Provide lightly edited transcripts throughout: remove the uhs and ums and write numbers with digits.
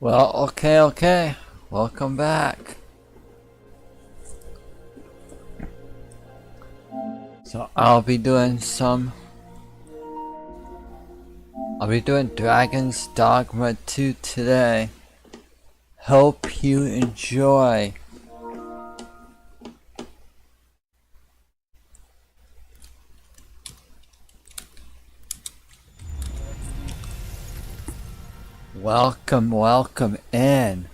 Well, okay. Welcome back. So I'll be doing Dragon's Dogma 2 today. Hope you enjoy. Welcome in.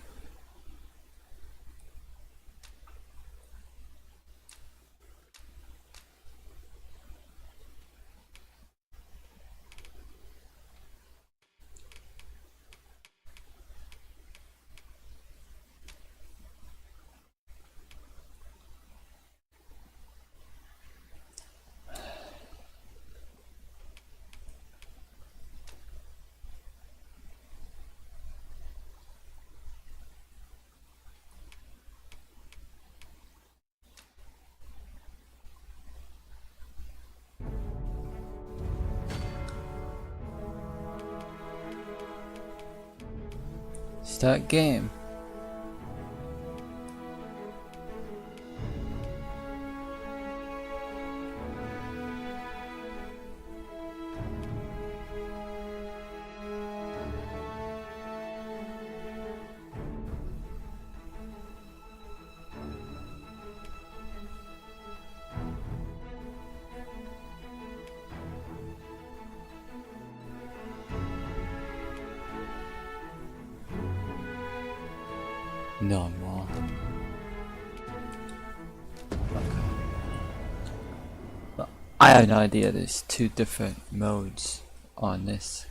Start game. No more. Well, I have no idea there's two different modes on this.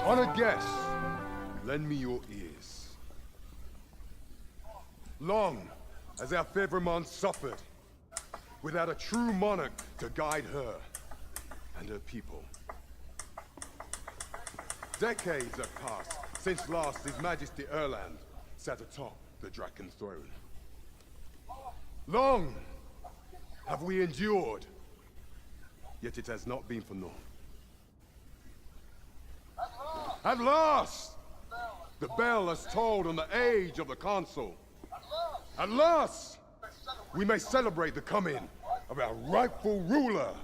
Honored guests, lend me your ears. Long has our Fevrimon suffered, without a true monarch to guide her and her people. Decades have passed since last His Majesty Erland sat atop the Draken throne. Long have we endured, yet it has not been for naught. At last! The bell has tolled on the age of the Council. At last! We may celebrate the coming of our rightful ruler.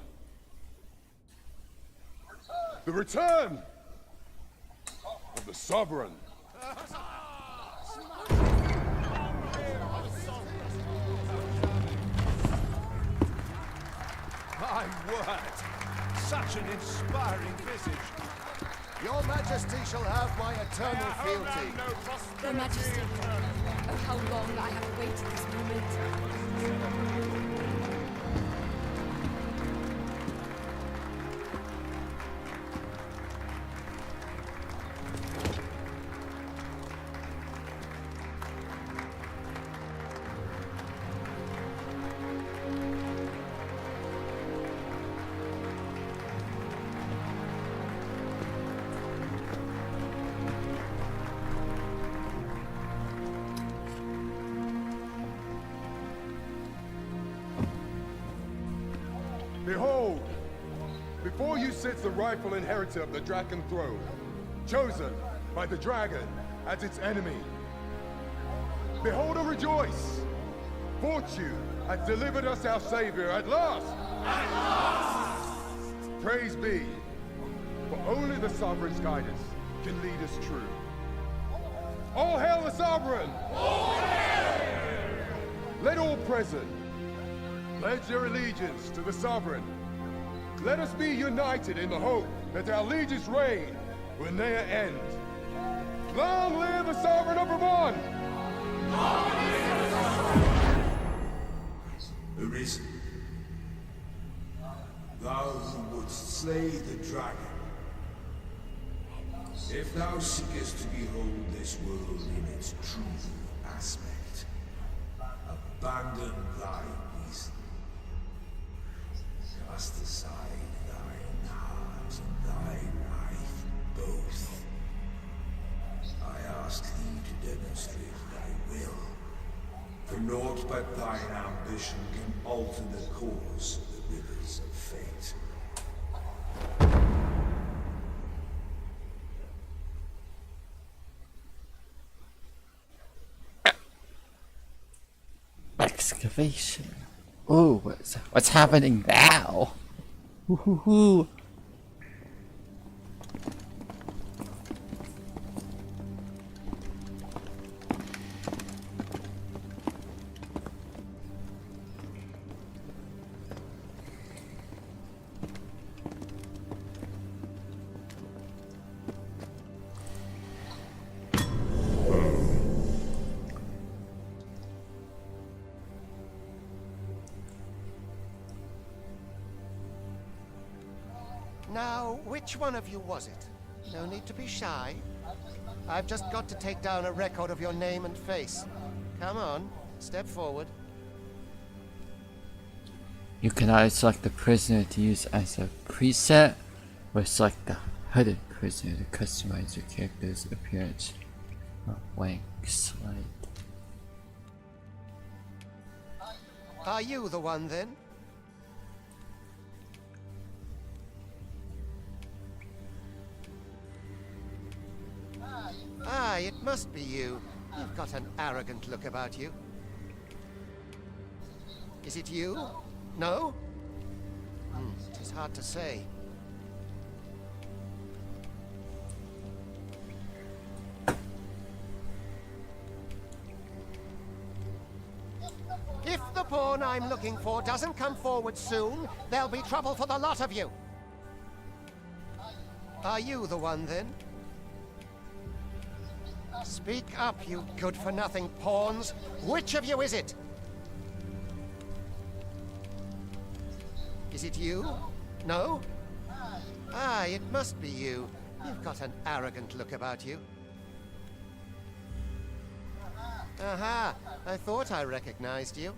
The return of the Sovereign. My word! Such an inspiring visage. Your Majesty shall have my eternal fealty. Your Majesty, oh how long I have awaited this moment. Behold, before you sits the rightful inheritor of the Draken throne, chosen by the dragon as its enemy. Behold and rejoice! Fortune has delivered us our savior at last! At last! Praise be, for only the Sovereign's guidance can lead us true. All hail the Sovereign! All hail! Let all present pledge their allegiance to the Sovereign. Let us be united in the hope that our liege's reign will ne'er end. Long live the Sovereign number one! Arisen. Thou who wouldst slay the dragon. If thou seekest to behold this world in its true aspect, abandon thy reason. Cast aside thine heart and thy life both. I ask thee to demonstrate thy will. For naught but thine ambition can alter the course of the rivers of fate. Excavation. Ooh, what's happening now? Woohoo! Now, which one of you was it? No need to be shy. I've just got to take down a record of your name and face. Come on, step forward. You can either select the prisoner to use as a preset, or select the hooded prisoner to customize your character's appearance. A blank slate. Are you the one then? Ah, it must be you. You've got an arrogant look about you. Is it you? No? It is hard to say. If the pawn I'm looking for doesn't come forward soon, there'll be trouble for the lot of you. Are you the one then? Speak up, you good-for-nothing pawns. Which of you is it? Is it you? No? Ah, it must be you. You've got an arrogant look about you. Aha! I thought I recognized you.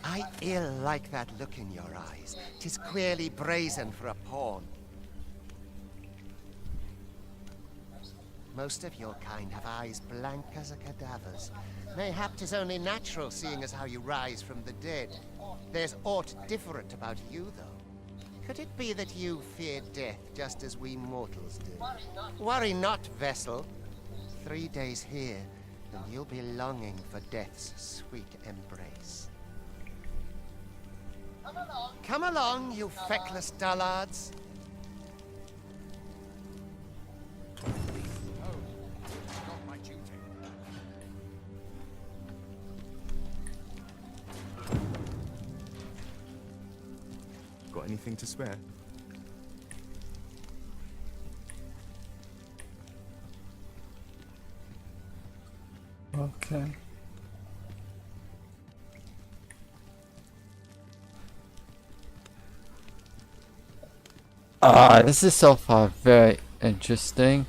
I ill like that look in your eyes. 'Tis queerly brazen for a pawn. Most of your kind have eyes blank as a cadaver's. Mayhap 'tis only natural, seeing as how you rise from the dead. There's aught different about you, though. Could it be that you fear death just as we mortals do? Worry not, vessel. 3 days here, and you'll be longing for death's sweet embrace. Come along, you feckless dullards. Got anything to spare? Okay. This is so far very interesting.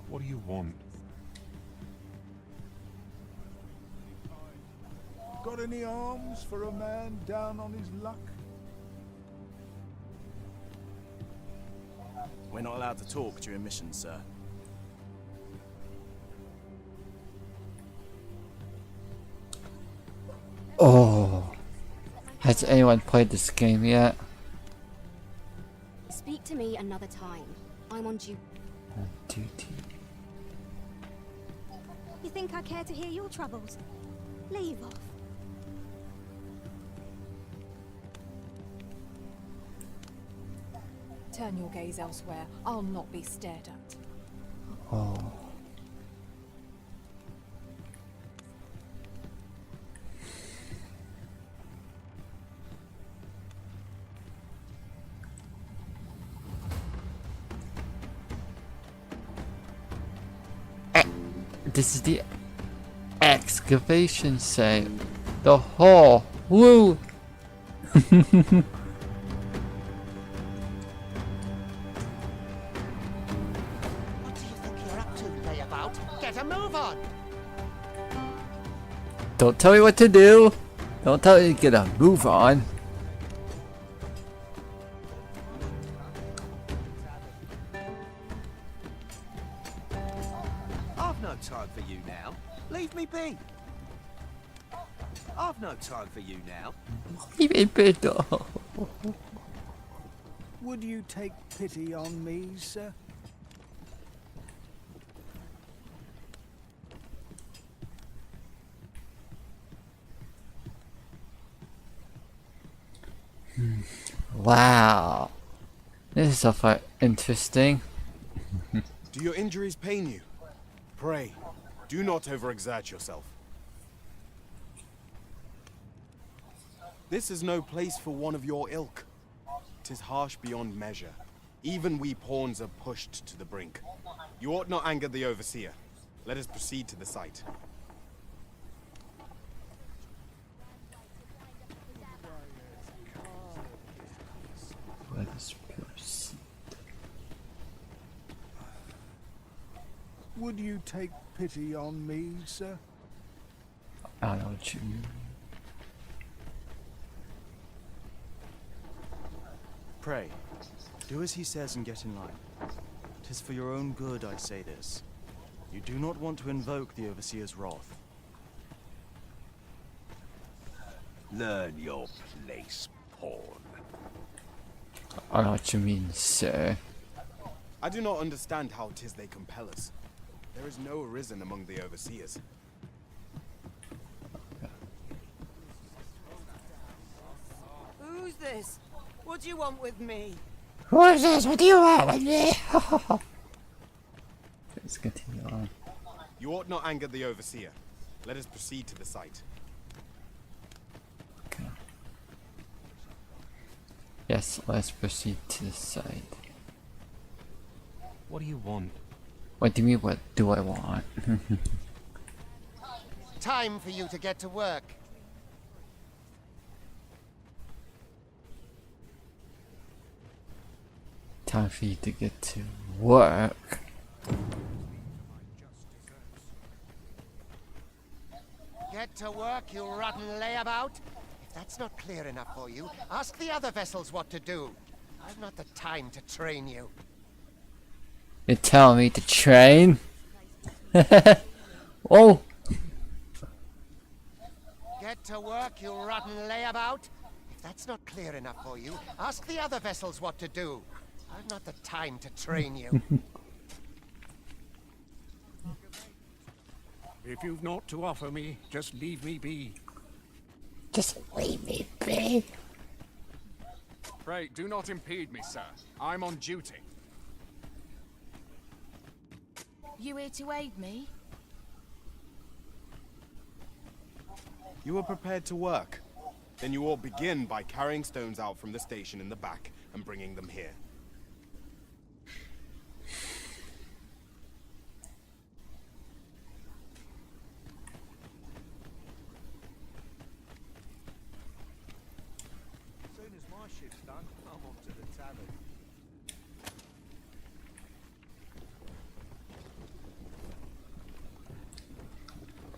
What do you want? Got any arms for a man down on his luck? We're not allowed to talk during missions, sir. Oh. Has anyone played this game yet? Speak to me another time. I'm on duty. Duty. You think I care to hear your troubles? Leave off. Turn your gaze elsewhere. I'll not be stared at. Oh. This is the excavation site. The hole. Woo! What do you think you're up to, layabout? Get a move on! Don't tell me what to do. Don't tell me to get a move on. I've no time for you now. Leave me be. I've no time for you now. Would you take pity on me, sir? Wow. This is so far interesting. Do your injuries pain you? Pray, do not overexert yourself. This is no place for one of your ilk. 'Tis harsh beyond measure. Even we pawns are pushed to the brink. You ought not anger the overseer. Let us proceed to the site. Let us proceed. Would you take pity on me, sir? I don't know what you mean. Pray, do as he says and get in line. 'Tis for your own good I say this. You do not want to invoke the Overseer's wrath. Learn your place, pawn. I don't know what you mean, sir. I do not understand how 'tis they compel us. There is no arisen among the overseers. Who's this? What do you want with me? Who is this? What do you want with me? Let's continue on. You ought not anger the overseer. Let us proceed to the site. Okay. Yes, let's proceed to the site. What do you want? What do you mean, what do I want? Time for you to get to work. Time for you to get to work. Get to work, you rotten layabout. If that's not clear enough for you, ask the other vessels what to do. I've not the time to train you. You're telling me to train? Oh! Get to work, you rotten layabout. If that's not clear enough for you, ask the other vessels what to do. I've not the time to train you. If you've naught to offer me, just leave me be. Just leave me be. Pray, do not impede me, sir. I'm on duty. You here to aid me? You are prepared to work. Then you ought begin by carrying stones out from the station in the back and bringing them here. As soon as my shift's done, I'm off to the tavern.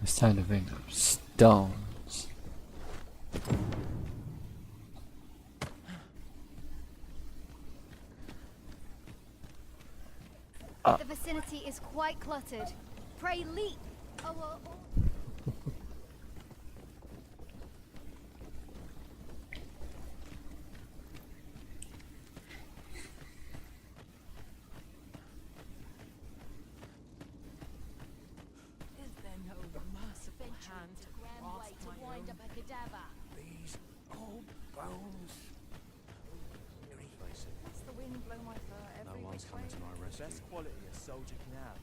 It's time to bring up stones. The vicinity is quite cluttered. Pray leap. Oh. Is there no merciful hand to grasp my wind up a cadaver? These old bones. What's the wind blow my fur every which way? Best quality a soldier can have.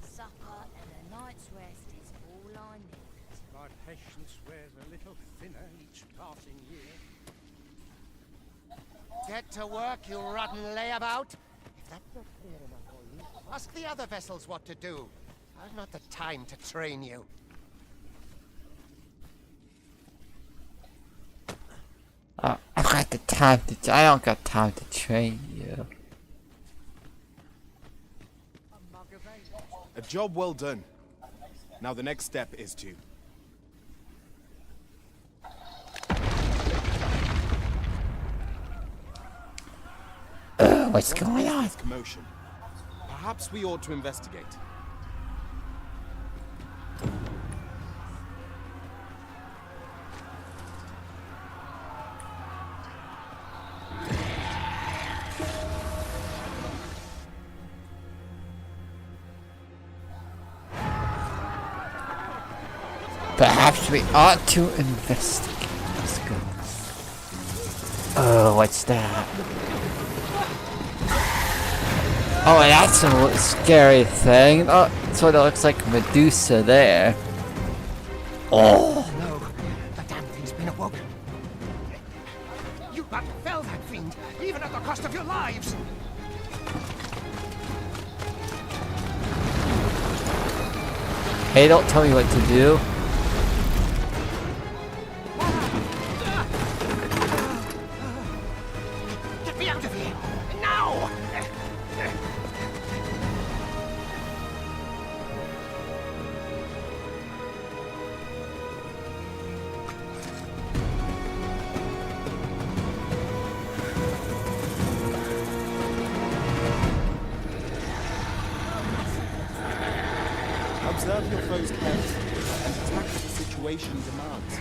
Supper and a night's rest is all I need. My patience wears a little thinner each passing year. Get to work, you rotten layabout. If that's not clear enough for you, ask the other vessels what to do. I've not the time to train you. I got the time to. I don't got time to train you. A job well done. Now the next step is to... What's going on? This commotion. Perhaps we ought to investigate. Perhaps we ought to investigate. Let's go. Oh, what's that? Oh, that's a scary thing. Oh, sort of looks like Medusa there. Oh. No, the damn thing's been awoken. You but fell that fiend, even at the cost of your lives. Hey, don't tell me what to do. Get me out of here, now! Observe your foes carefully and attack as the situation demands.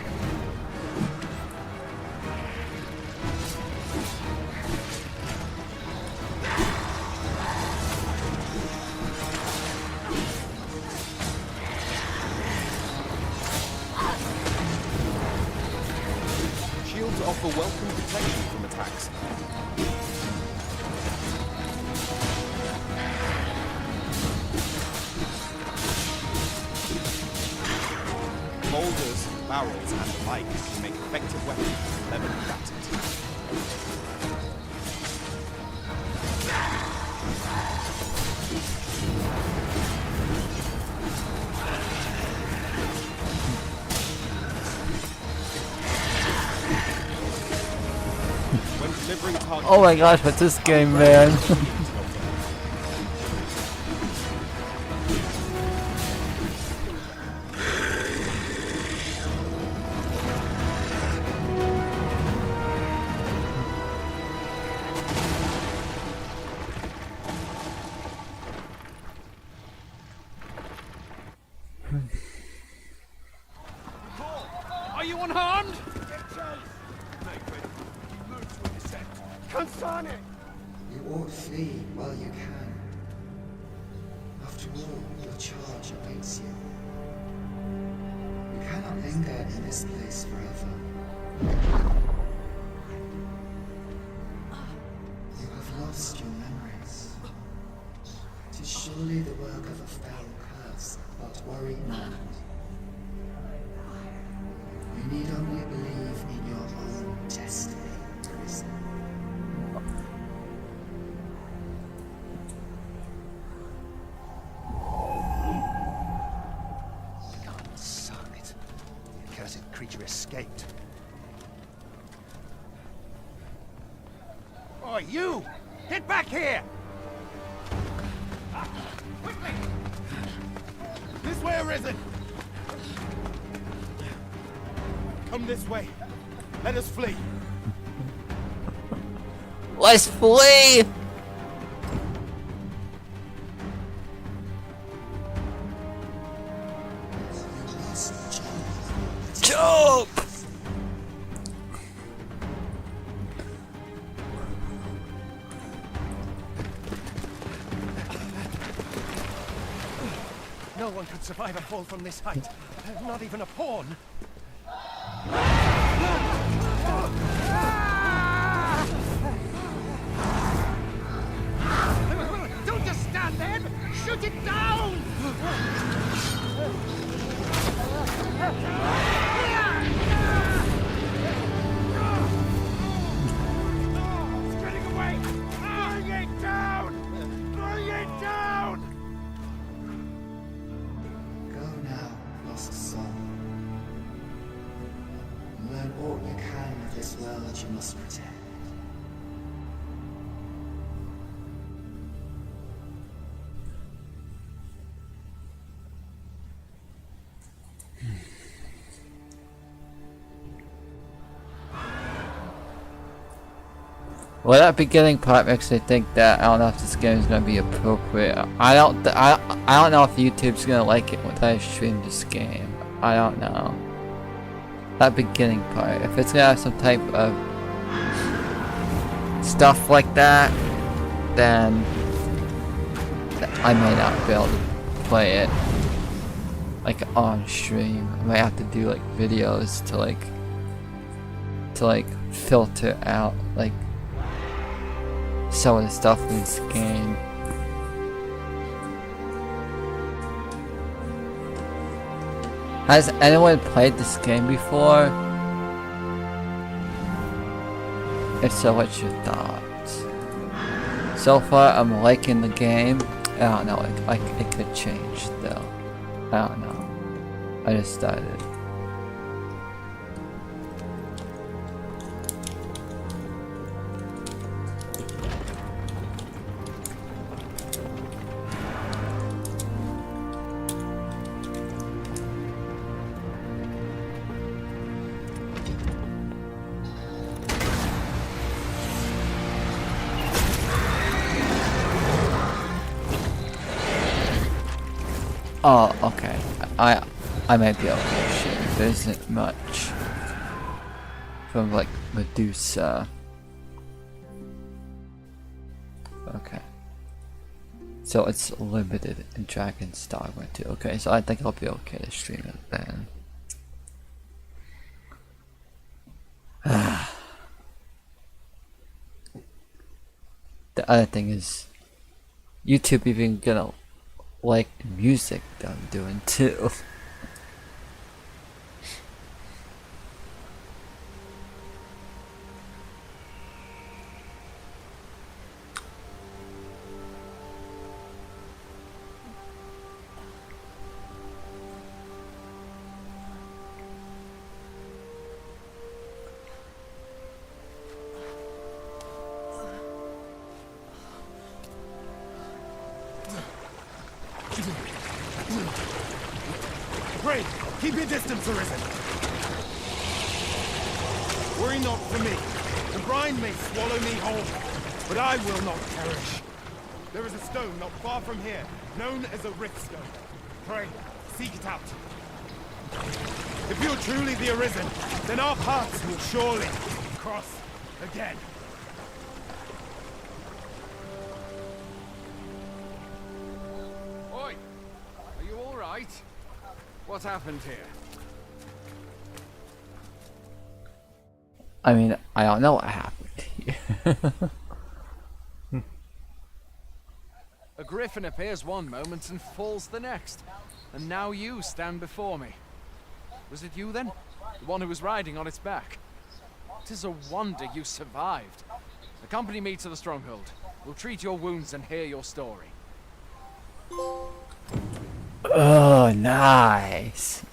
Shields offer welcome protection from attacks. Boulders, barrels, and the like can make effective weapons whenever combatant. Oh my gosh, what's this game, man? Are you unharmed? Consane! You ought flee while you can. After all, your charge awaits you. You cannot linger in this place forever. You have lost your memories. It is surely the work of a fell curse, but worry not. You need only believe in your own destiny, prisoner. God, son it. The accursed creature escaped. Oh, you! Get back here! Quickly! This way, Arisen! Come this way. Let us flee. Let's flee! Jump! No one could survive a fall from this height. Not even a pawn. Don't just stand there! Shoot it down! It's getting away! Bring it down! Bring it down! Go now, lost soul. Learn all you can of this world you must protect. Well, that beginning part makes me think that I don't know if this game is gonna be appropriate. I don't know if YouTube's gonna like it when I stream this game. I don't know. That beginning part, if it's gonna have some type of stuff like that, then I may not be able to play it like on stream. I might have to do like videos to filter out like some of the stuff in this game. Has anyone played this game before? If so, what's your thoughts? So far, I'm liking the game. I don't know, it could change though. I don't know. I just started. Oh, okay. I might be able to shoot. There isn't much from like Medusa. Okay. So it's limited in Dragon's Dogma too. Okay, so I think I'll be okay to stream it then. The other thing is, YouTube even gonna like music that I'm doing too. Pray, keep your distance, Arisen. Worry not for me. The brine may swallow me whole, but I will not perish. There is a stone not far from here, known as a rift stone. Pray, seek it out. If you're truly the Arisen, then our paths will surely cross again. Oi! Are you all right? What happened here? I mean, I don't know what happened here. A griffin appears one moment and falls the next. And now you stand before me. Was it you then? The one who was riding on its back? It is a wonder you survived. Accompany me to the stronghold. We'll treat your wounds and hear your story. Oh, nice.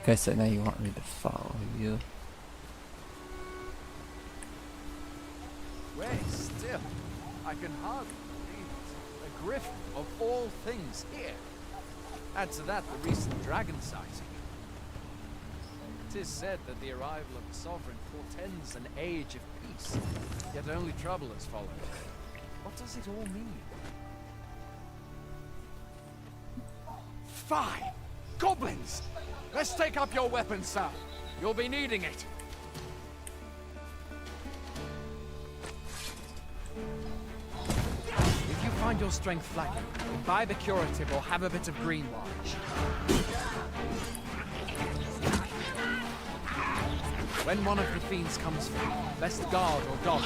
Guess I know you want me to follow you. Wait, still. I can hardly believe it. A griffin of all things here. Add to that the recent dragon sighting. It is said that the arrival of the sovereign portends an age of peace, yet only trouble has followed. What does it all mean? Fie! Goblins! Let's take up your weapons, sir. You'll be needing it. If you find your strength flagging, imbibe a curative or have a bit of green watch. When one of the fiends comes for you, best guard or dodge,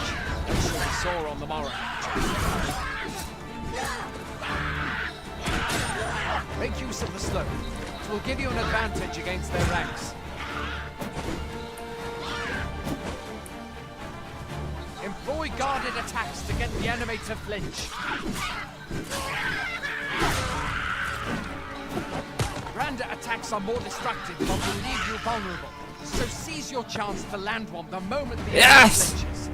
and shall be sore on the morrow. Make use of the slope. It will give you an advantage against their ranks. Employ guarded attacks to get the enemy to flinch. Grander attacks are more destructive but will leave you vulnerable. So seize your chance to land one the moment the enemy flinches.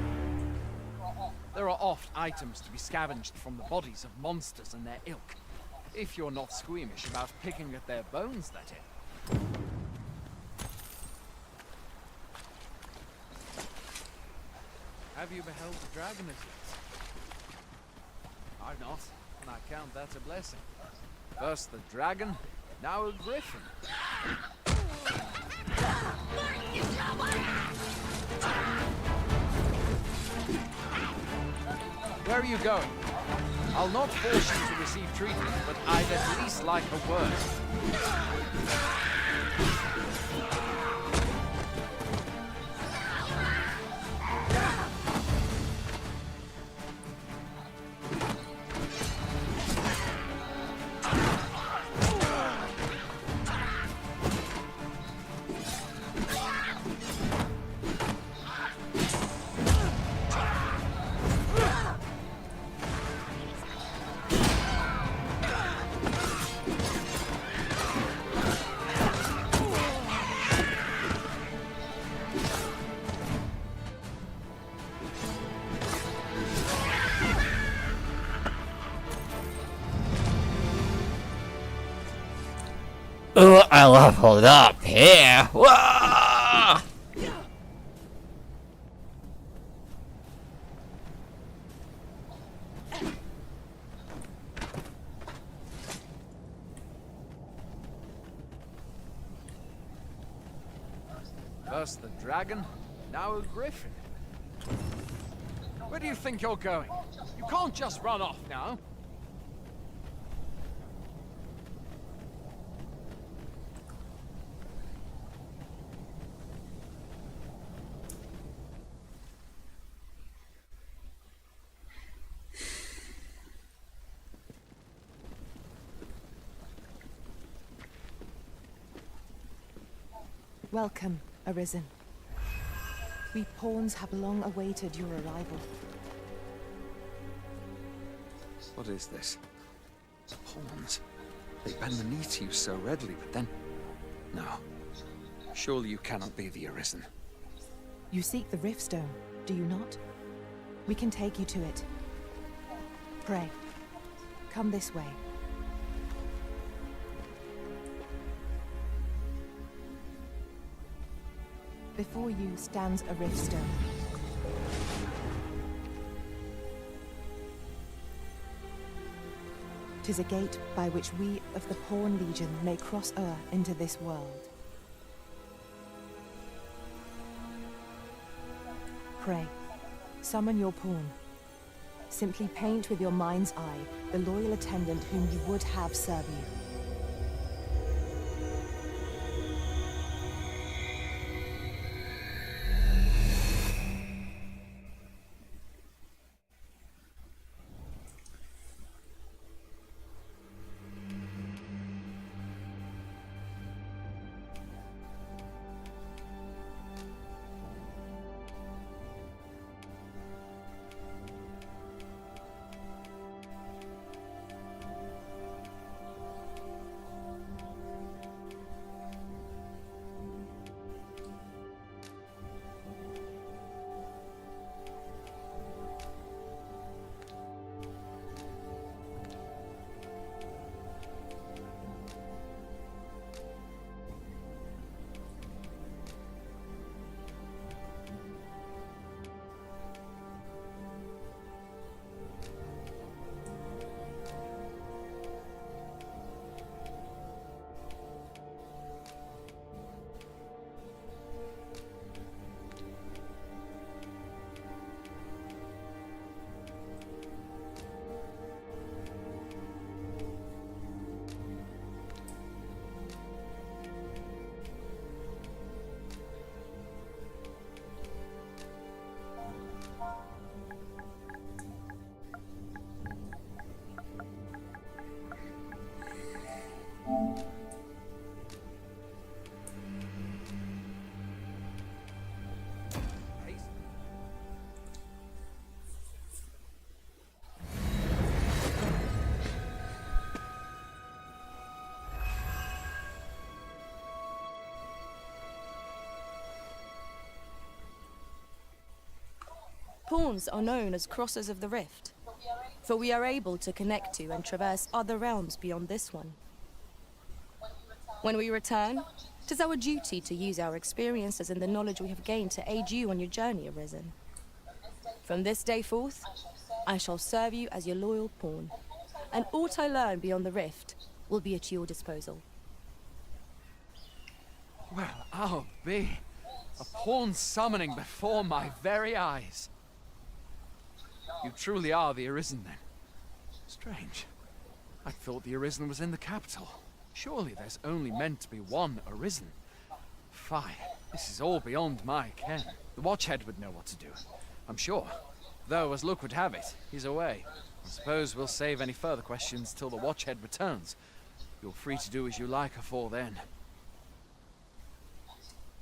There are oft items to be scavenged from the bodies of monsters and their ilk. If you're not squeamish about picking at their bones, that is. Have you beheld the dragon as yet? I've not, and I count that a blessing. First the dragon, now a griffin. Where are you going? I'll not force you to receive treatment, but I'd at least like a word. Ooh, I leveled up here. Whoa! First the dragon, now a griffin. Where do you think you're going? You can't just run off now. Welcome, Arisen. We pawns have long awaited your arrival. What is this? Pawns. They bend the knee to you so readily, but then... No. Surely you cannot be the Arisen. You seek the Riftstone, do you not? We can take you to it. Pray, come this way. Before you stands a rift stone. Tis a gate by which we of the Pawn Legion may cross o'er into this world. Pray, summon your pawn. Simply paint with your mind's eye the loyal attendant whom you would have serve you. Pawns are known as crossers of the rift, for we are able to connect to and traverse other realms beyond this one. When we return, it is our duty to use our experiences and the knowledge we have gained to aid you on your journey, Arisen. From this day forth, I shall serve you as your loyal pawn, and aught I learn beyond the rift will be at your disposal. Well, I'll be a pawn summoning before my very eyes. You truly are the Arisen, then. Strange. I thought the Arisen was in the capital. Surely there's only meant to be one Arisen. Fie, this is all beyond my ken. The Watchhead would know what to do, I'm sure. Though, as luck would have it, he's away. I suppose we'll save any further questions till the Watchhead returns. You're free to do as you like afore then.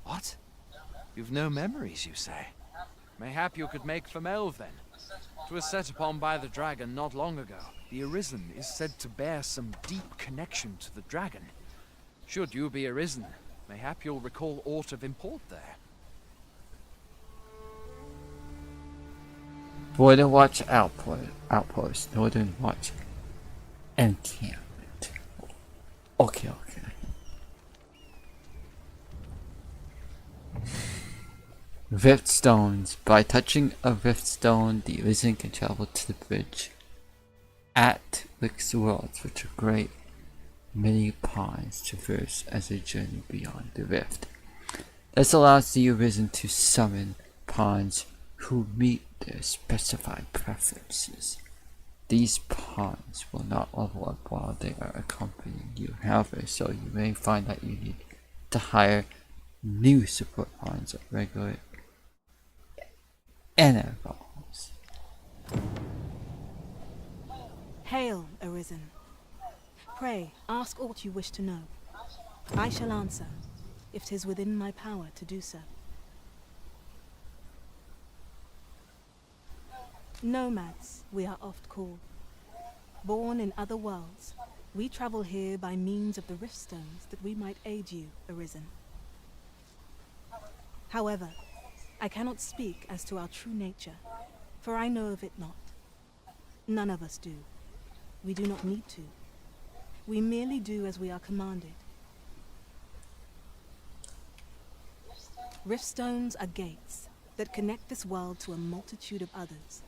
What? You've no memories, you say? Mayhap you could make for Melve, then. 'Twas set upon by the dragon not long ago. The Arisen is said to bear some deep connection to the dragon. Should you be Arisen, mayhap you'll recall aught of import there. Northern Watch outpost. Northern Watch encampment. Okay. Rift stones. By touching a rift stone, the Arisen can travel to the bridge at Rick's Worlds, which are great many pawns traverse as they journey beyond the rift. This allows the Arisen to summon pawns who meet their specified preferences. These pawns will not level up while they are accompanying you, however, so you may find that you need to hire new support pawns at regular intervals. Hail, Arisen. Pray, ask aught you wish to know. I shall answer, if 'tis within my power to do so. Nomads, we are oft called. Born in other worlds, we travel here by means of the rift stones that we might aid you, Arisen. However, I cannot speak as to our true nature, for I know of it not. None of us do. We do not need to. We merely do as we are commanded. Riftstones are gates that connect this world to a multitude of others.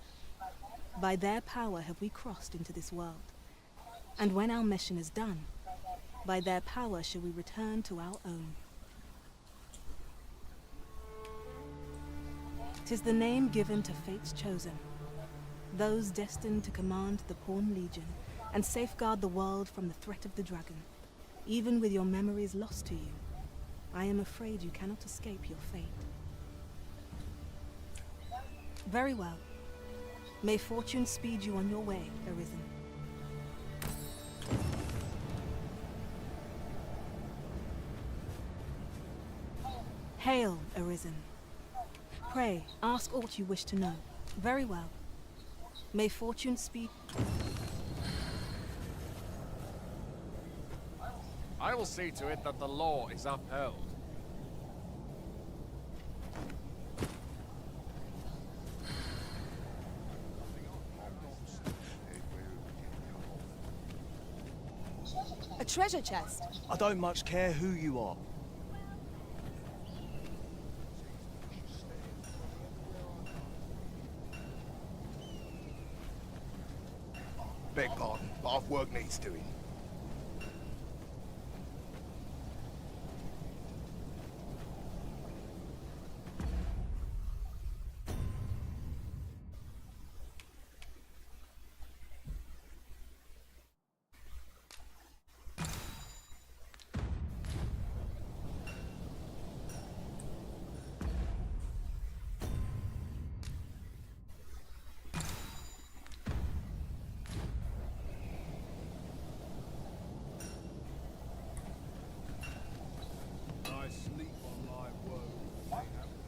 By their power have we crossed into this world. And when our mission is done, by their power shall we return to our own. 'Tis the name given to fate's chosen, those destined to command the Pawn Legion and safeguard the world from the threat of the dragon. Even with your memories lost to you, I am afraid you cannot escape your fate. Very well. May fortune speed you on your way, Arisen. Hail, Arisen. Pray, ask aught you wish to know. Very well. May fortune speed... I will see to it that the law is upheld. A treasure chest. I don't much care who you are. Beg pardon, but I've work needs doing.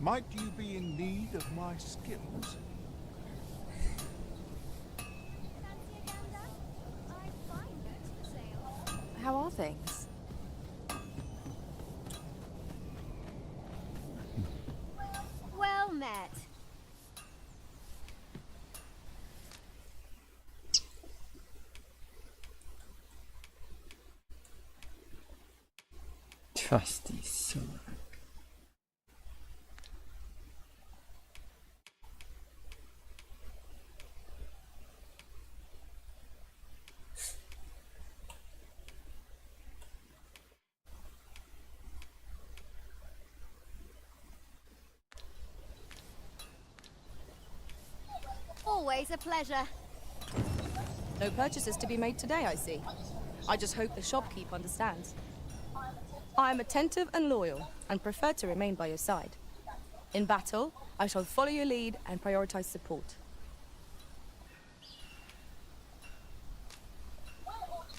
Might you be in need of my skills? How are things? Well met. Trusty sword. Always a pleasure. No purchases to be made today, I see. I just hope the shopkeep understands. I am attentive and loyal, and prefer to remain by your side. In battle, I shall follow your lead and prioritize support.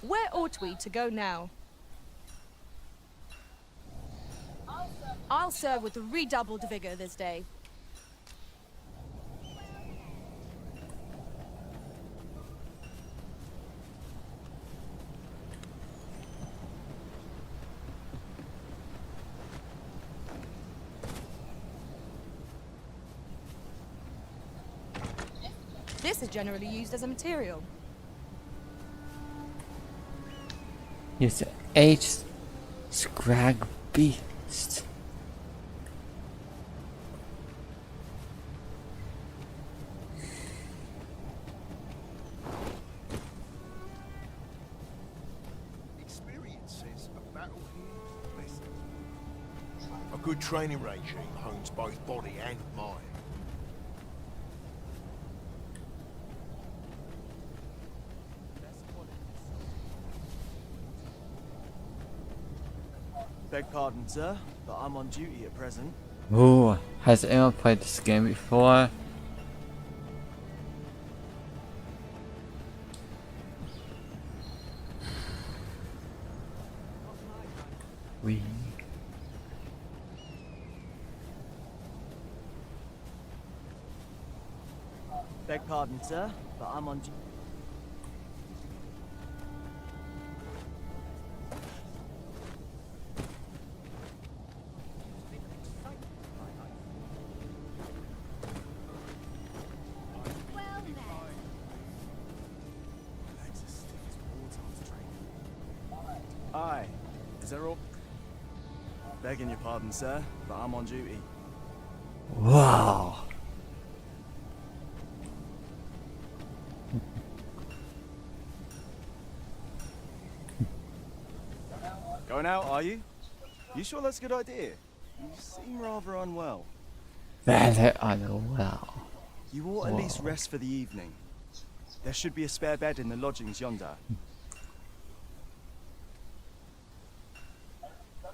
Where ought we to go now? I'll serve with redoubled vigor this day. This is generally used as a material. Use H Scrag Beast. Experiences a battle here, listen. A good training regime hones both body and mind. Beg pardon, sir, but I'm on duty at present. Ooh, has anyone played this game before? We. Beg pardon, sir, but I'm on duty. Well met. there all? Begging your pardon, sir, but I'm on duty. Wow. Going out, are you? You sure that's a good idea? You seem rather unwell. Rather unwell. You ought at least rest for the evening. There should be a spare bed in the lodgings yonder.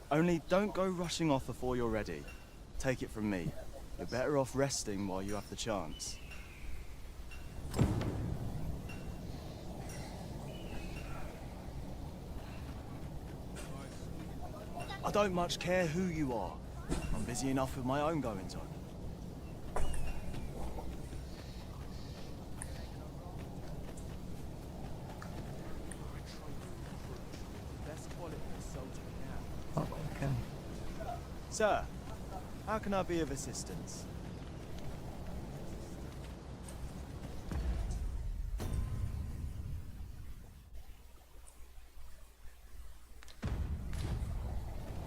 Only don't go rushing off before you're ready. Take it from me. You're better off resting while you have the chance. I don't much care who you are. I'm busy enough with my own goings on. Okay. Sir, how can I be of assistance?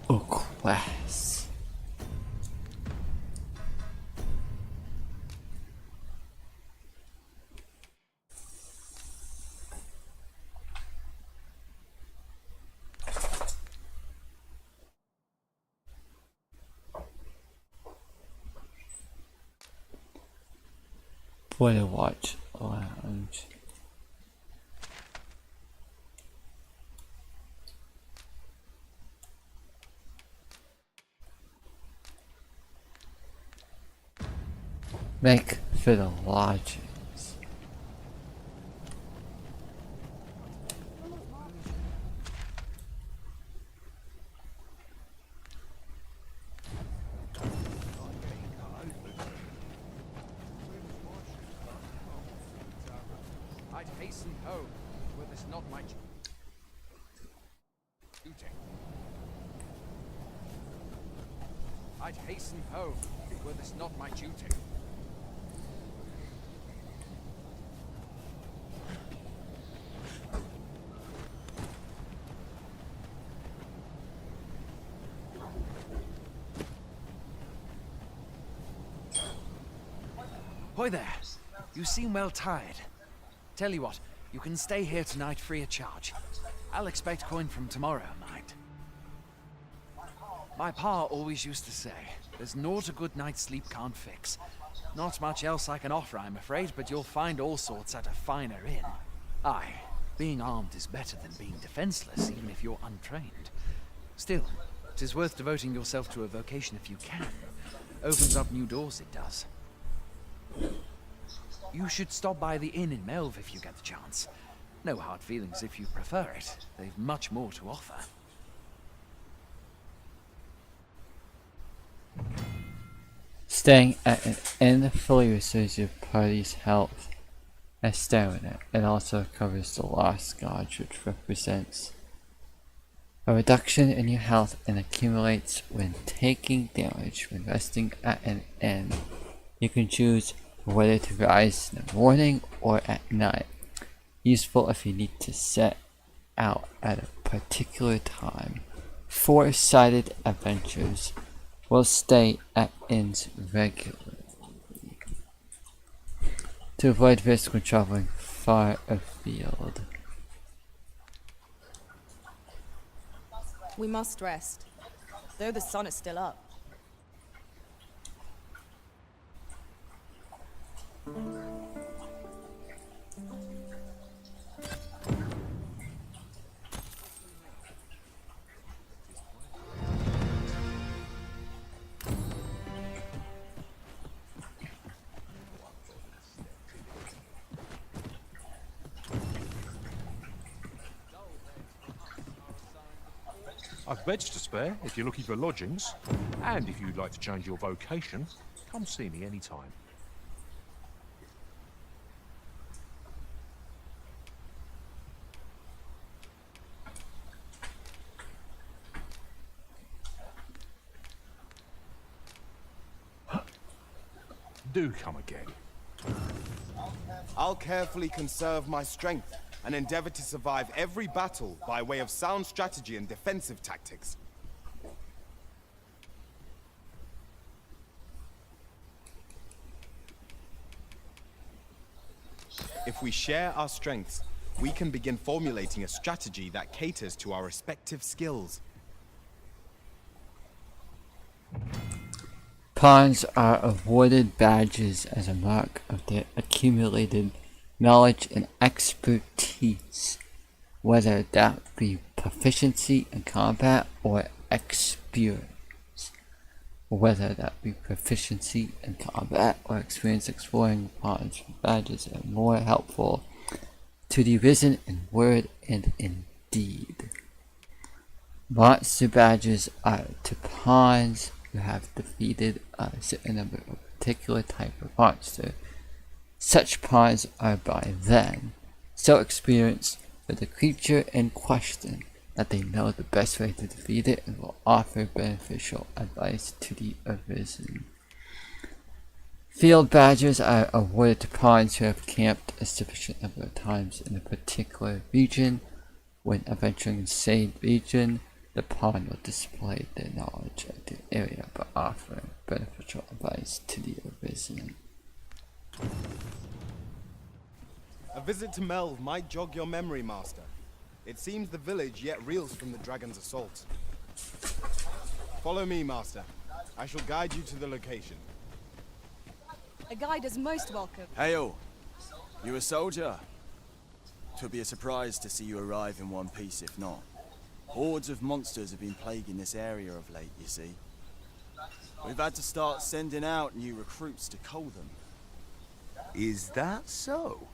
Oh, class. Boiler Watch Lounge. Make for the lodgings. I'd hasten home, were this not my duty. I'd hasten home, were this not my duty. Hoy there. You seem well tired. Tell you what, you can stay here tonight free of charge. I'll expect coin from tomorrow night. My pa always used to say, there's naught a good night's sleep can't fix. Not much else I can offer, I'm afraid, but you'll find all sorts at a finer inn. Aye, being armed is better than being defenseless, even if you're untrained. Still, 'tis worth devoting yourself to a vocation if you can. Opens up new doors, it does. You should stop by the inn in Melve if you get the chance. No hard feelings if you prefer it. They've much more to offer. Staying at an inn fully restores your party's health and stamina. It also covers the lost gods, which represents a reduction in your health and accumulates when taking damage. When resting at an inn, you can choose whether to rise in the morning or at night. Useful if you need to set out at a particular time. Four-sided adventurers will stay at inns regularly to avoid risk when traveling far afield. We must rest, though the sun is still up. I've beds to spare if you're looking for lodgings, and if you'd like to change your vocation, come see me anytime. Do come again. I'll carefully conserve my strength. and endeavor to survive every battle by way of sound strategy and defensive tactics. If we share our strengths, we can begin formulating a strategy that caters to our respective skills. Pawns are awarded badges as a mark of their accumulated knowledge and expertise, whether that be proficiency in combat or experience. Exploring pawns badges are more helpful to the Arisen in word and in deed. Monster badges are to pawns who have defeated a certain number of particular type of monster. Such pawns are by then so experienced with the creature in question that they know the best way to defeat it and will offer beneficial advice to the Arisen. Field badges are awarded to pawns who have camped a sufficient number of times in a particular region. When adventuring in said region, the pawn will display their knowledge of the area by offering beneficial advice to the Arisen. A visit to Melve might jog your memory, Master. It seems the village yet reels from the dragon's assault. Follow me, Master. I shall guide you to the location. A guide is most welcome. Hail! You a soldier? 'Twould be a surprise to see you arrive in one piece if not. Hordes of monsters have been plaguing this area of late, you see. We've had to start sending out new recruits to cull them. Is that so?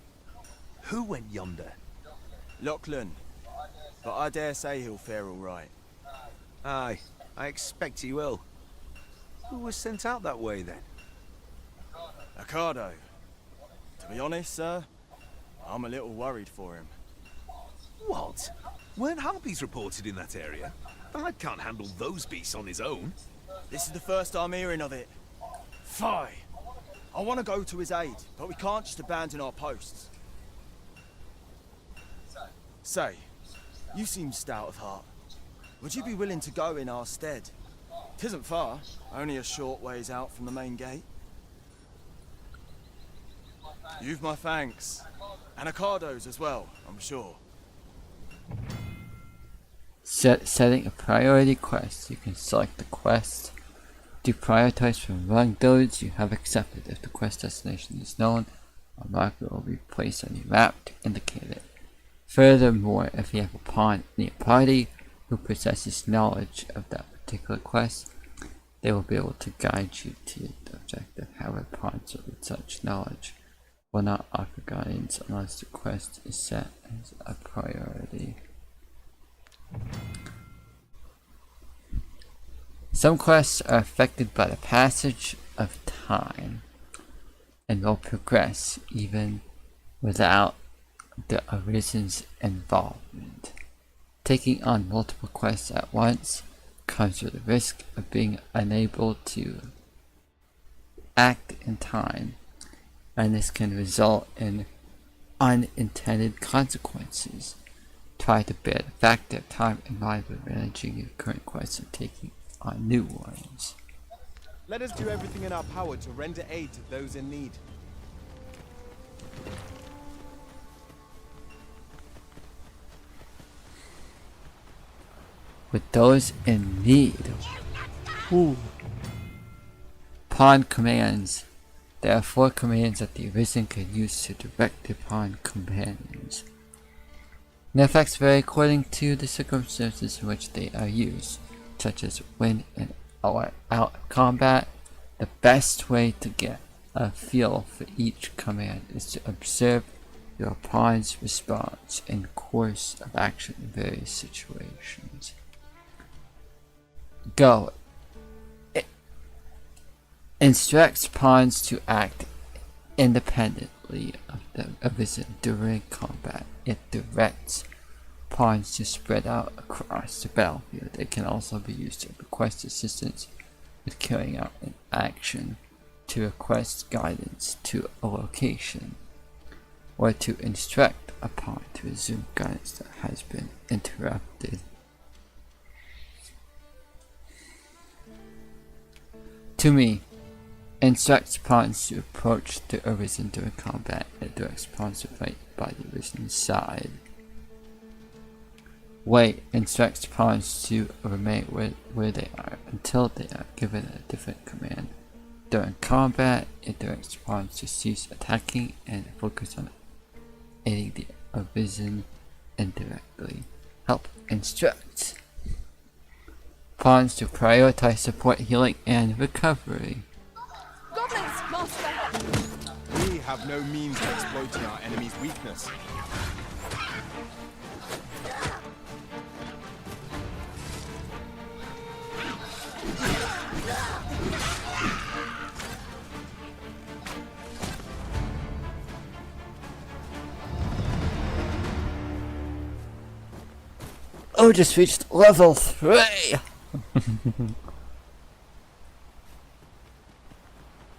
Who went yonder? Lachlan. But I dare say he'll fare all right. Aye, I expect he will. Who was sent out that way then? Ricardo. To be honest, sir, I'm a little worried for him. What? Weren't harpies reported in that area? The lad can't handle those beasts on his own. This is the first I'm hearing of it. Fie! I want to go to his aid, but we can't just abandon our posts. Say, you seem stout of heart. Would you be willing to go in our stead? 'Tisn't far, only a short ways out from the main gate. You've my thanks. And Ricardo's as well, I'm sure. Setting a priority quest. You can select the quest to prioritize from among those you have accepted. If the quest destination is known, a marker will be placed on your map to indicate it. Furthermore, if you have a pawn in your party who possesses knowledge of that particular quest, they will be able to guide you to the objective. However, pawns with such knowledge will not offer guidance unless the quest is set as a priority. Some quests are affected by the passage of time and will progress even without the Arisen's involvement. Taking on multiple quests at once comes with the risk of being unable to act in time, and this can result in unintended consequences. Try to bear the factor of time in mind when managing your current quests and taking on new ones. Let us do everything in our power to render aid to those in need. With those in need. Ooh. Pawn commands. There are 4 commands that the Arisen can use to direct their pawn companions. The effects vary according to the circumstances in which they are used, such as when in or out of combat. The best way to get a feel for each command is to observe your pawn's response and course of action in various situations. Go. It instructs pawns to act independently of the Arisen during combat. It directs pawns to spread out across the battlefield. It can also be used to request assistance with carrying out an action, to request guidance to a location, or to instruct a pawn to resume guidance that has been interrupted. To me, instructs pawns to approach the arisen during combat and directs pawns to fight by the arisen side. Wait instructs pawns to remain where they are until they are given a different command. During combat, it directs pawns to cease attacking and focus on aiding the arisen indirectly. Help instruct pawns to prioritize support, healing, and recovery. Goblins, master! We have no means of exploiting our enemy's weakness. Oh, just reached level 3!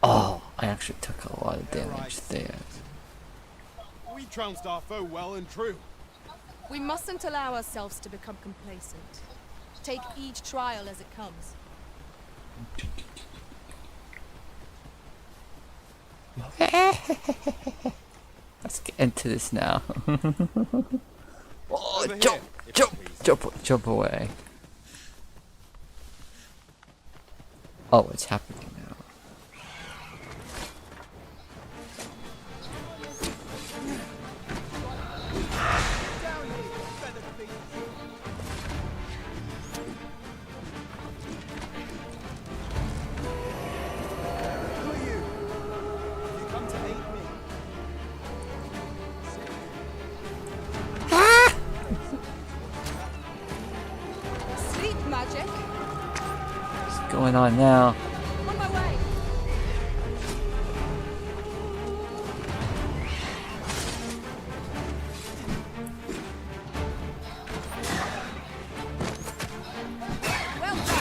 Oh, I actually took a lot of damage there. We trounced our foe well and true. We mustn't allow ourselves to become complacent. Take each trial as it comes. Let's get into this now. Oh, jump away. Oh, what's happening now? Sleep magic. What's going on now? On my way. Well done.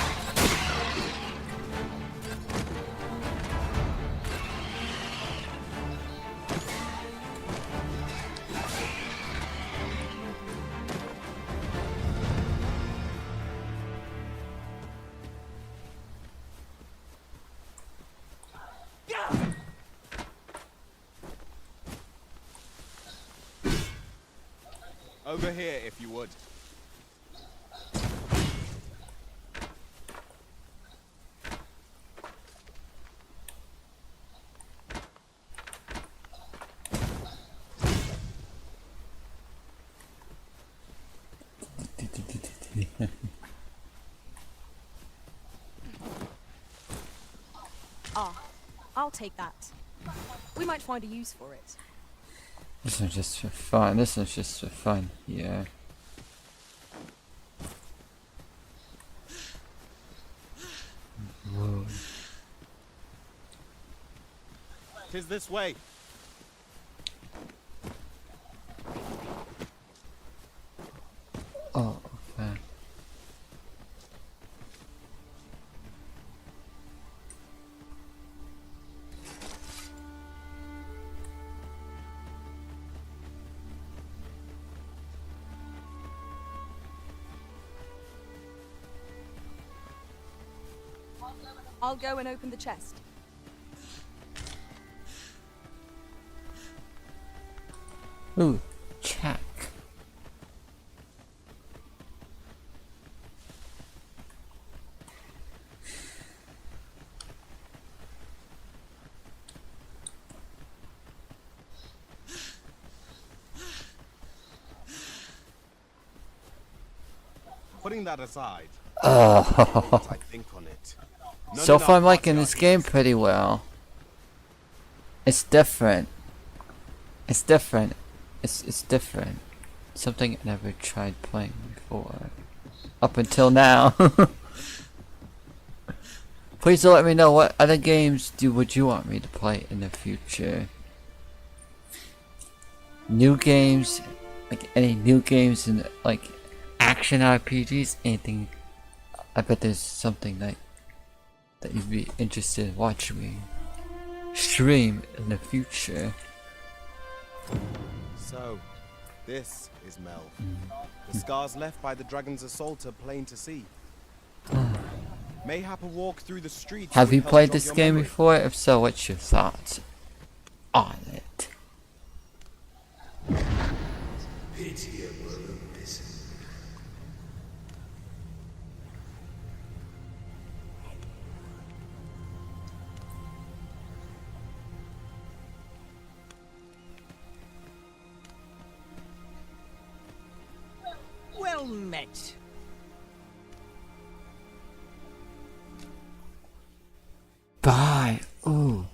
Over here, if you would. Ah, I'll take that. We might find a use for it. This is just for fun. This is just for fun. Yeah. Whoa. 'Tis this way. Oh, okay. I'll go and open the chest. Ooh, check. Putting that aside, Oh. I think on it. So far I'm liking this game pretty well. It's different. It's different. It's different. Something I never tried playing before. Up until now. Please let me know what other games would you want me to play in the future. New games, like any new games and like action RPGs, anything. I bet there's something that you'd be interested in watching me stream in the future. So, this is Melv. The scars left by the dragon's assault are plain to see. Mayhap a walk through the streets. Have you would help played jog this your game memory. before? If so, what's your thoughts on it? Pitiable abyss. Well met. Bye. Ooh.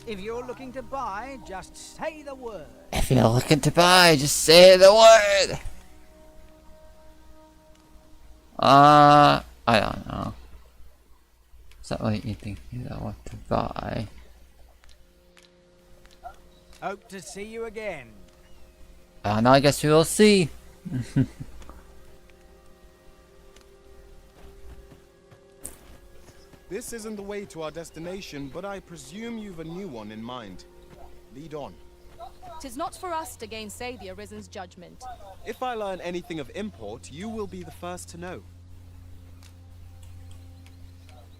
If you're looking to buy, just say the word. If you're looking to buy, just say the word. I don't know. Is that what you think you don't want to buy? Hope to see you again. And I guess we'll see. This isn't the way to our destination, but I presume you've a new one in mind. Lead on. 'Tis not for us to gainsay the Arisen's judgment. If I learn anything of import, you will be the first to know.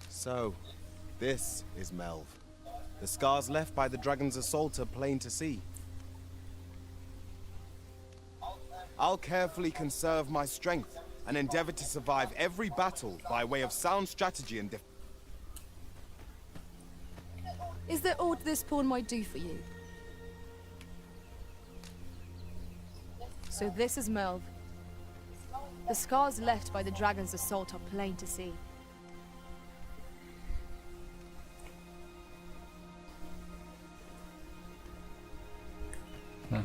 So, this is Melv. The scars left by the dragon's assault are plain to see. I'll carefully conserve my strength and endeavor to survive every battle by way of sound strategy and defense. Is there aught this pawn might do for you? So this is Melv. The scars left by the dragon's assault are plain to see. Huh.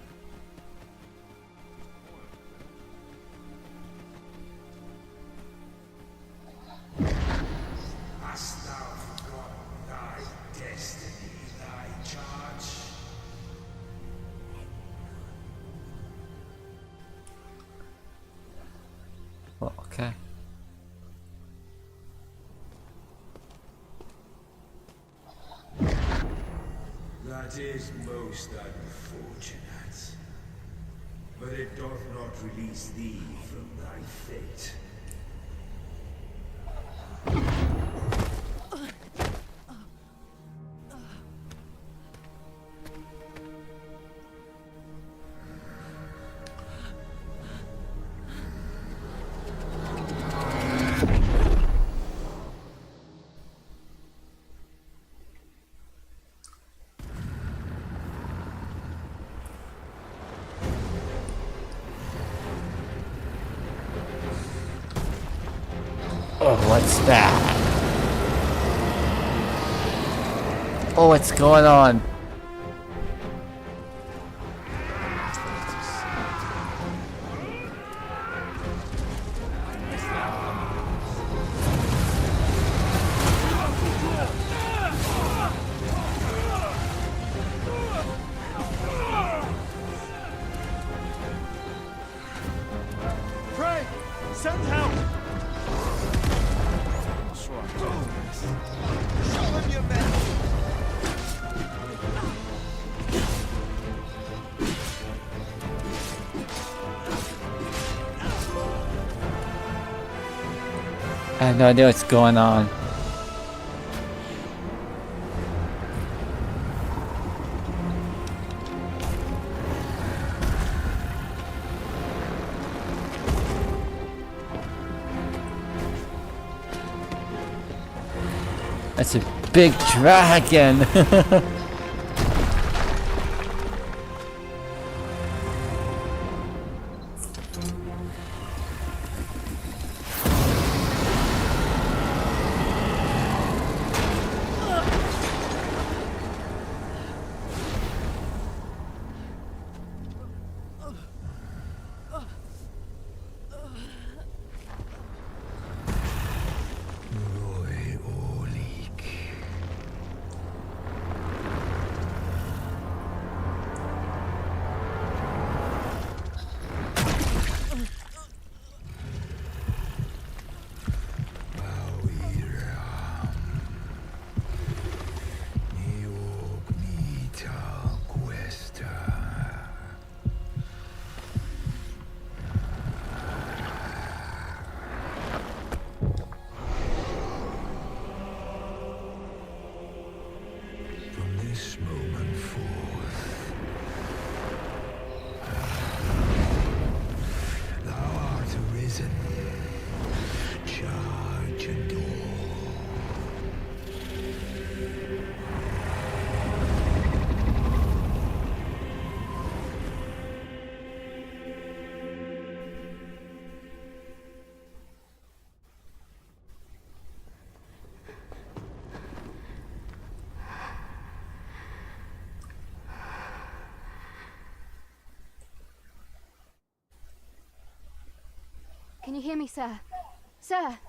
Hast thou forgotten thy destiny, thy charge? Well, okay. That is most unfortunate. But it doth not release thee from thy fate. Oh, what's that? Oh, what's going on? Pray! Send help! Show them your men! I have no idea what's going on. That's a big dragon. Can you hear me, sir? Sir,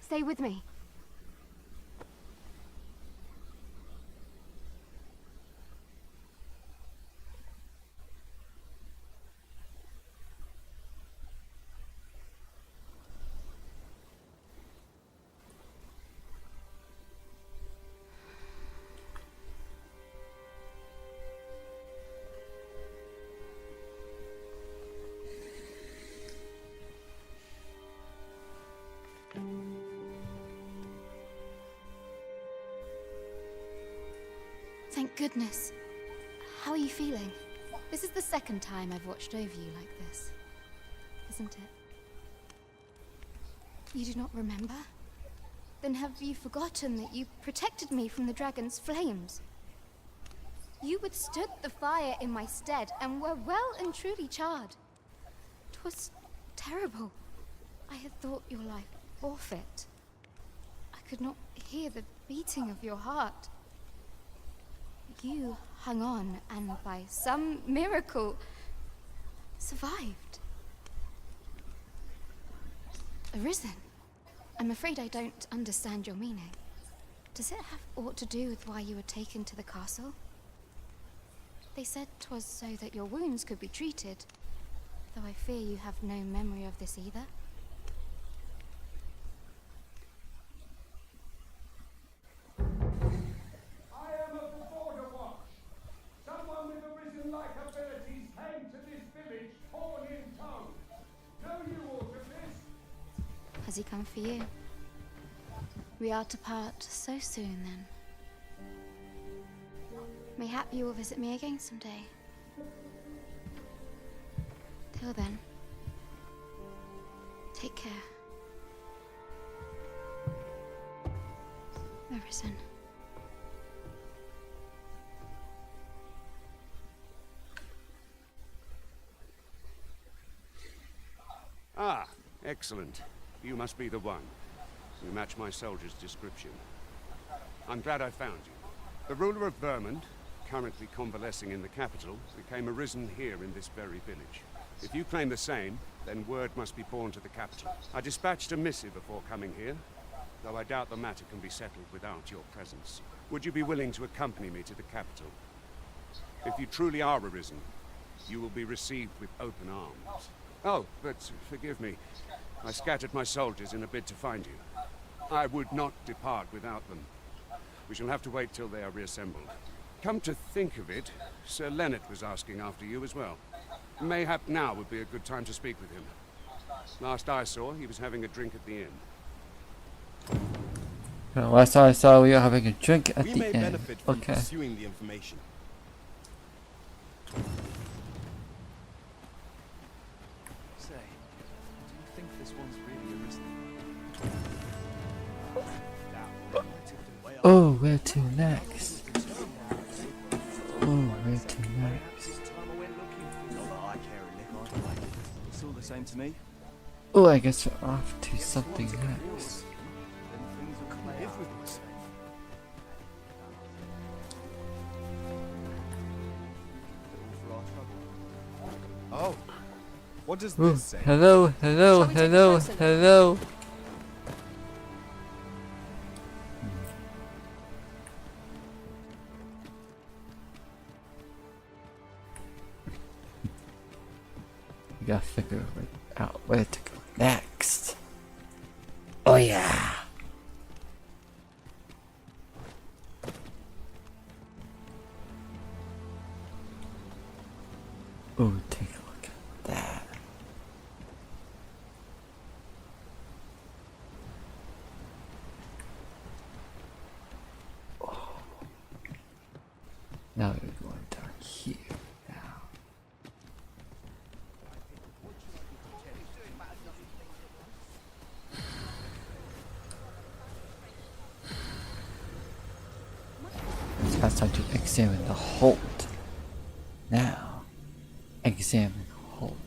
stay with me. Thank goodness. How are you feeling? This is the second time I've watched over you like this, isn't it? You do not remember? Then have you forgotten that you protected me from the dragon's flames? You withstood the fire in my stead and were well and truly charred. 'Twas terrible. I had thought your life forfeit. I could not hear the beating of your heart. You hung on and by some miracle survived. Arisen? I'm afraid I don't understand your meaning. Does it have aught to do with why you were taken to the castle? They said 'twas so that your wounds could be treated, though I fear you have no memory of this either. I am of the Border Watch. Someone with Arisen-like abilities came to this village, torn in tow. Know you aught of this? Has he come for you? We are to part so soon, then. Mayhap you will visit me again someday. Till then, take care. Arisen. Ah, excellent. You must be the one. You match my soldier's description. I'm glad I found you. The ruler of Vermont, currently convalescing in the capital, became arisen here in this very village. If you claim the same, then word must be borne to the capital. I dispatched a missive before coming here, though I doubt the matter can be settled without your presence. Would you be willing to accompany me to the capital? If you truly are arisen, you will be received with open arms. Oh, but forgive me. I scattered my soldiers in a bid to find you. I would not depart without them. We shall have to wait till they are reassembled. Come to think of it, Sir Leonard was asking after you as well. Mayhap now would be a good time to speak with him. Last I saw, he was having a drink at the inn. Last I saw, we were having a drink at We the may end. benefit from Okay. pursuing the information. Say, do you think this one's really arisen? Oh, where to next? Oh, where to next? Not that I care a lick either way. It's all the same to me. Oh, I guess we're off to something next. Then things will come live with myself. For our trouble. Oh, what does Ooh, this say? hello, hello, hello, hello. We gotta figure out where to go next. Oh yeah. Oh, take a look at that. Oh. Now we're going down here. It's time to examine the hold. Now, examine hold.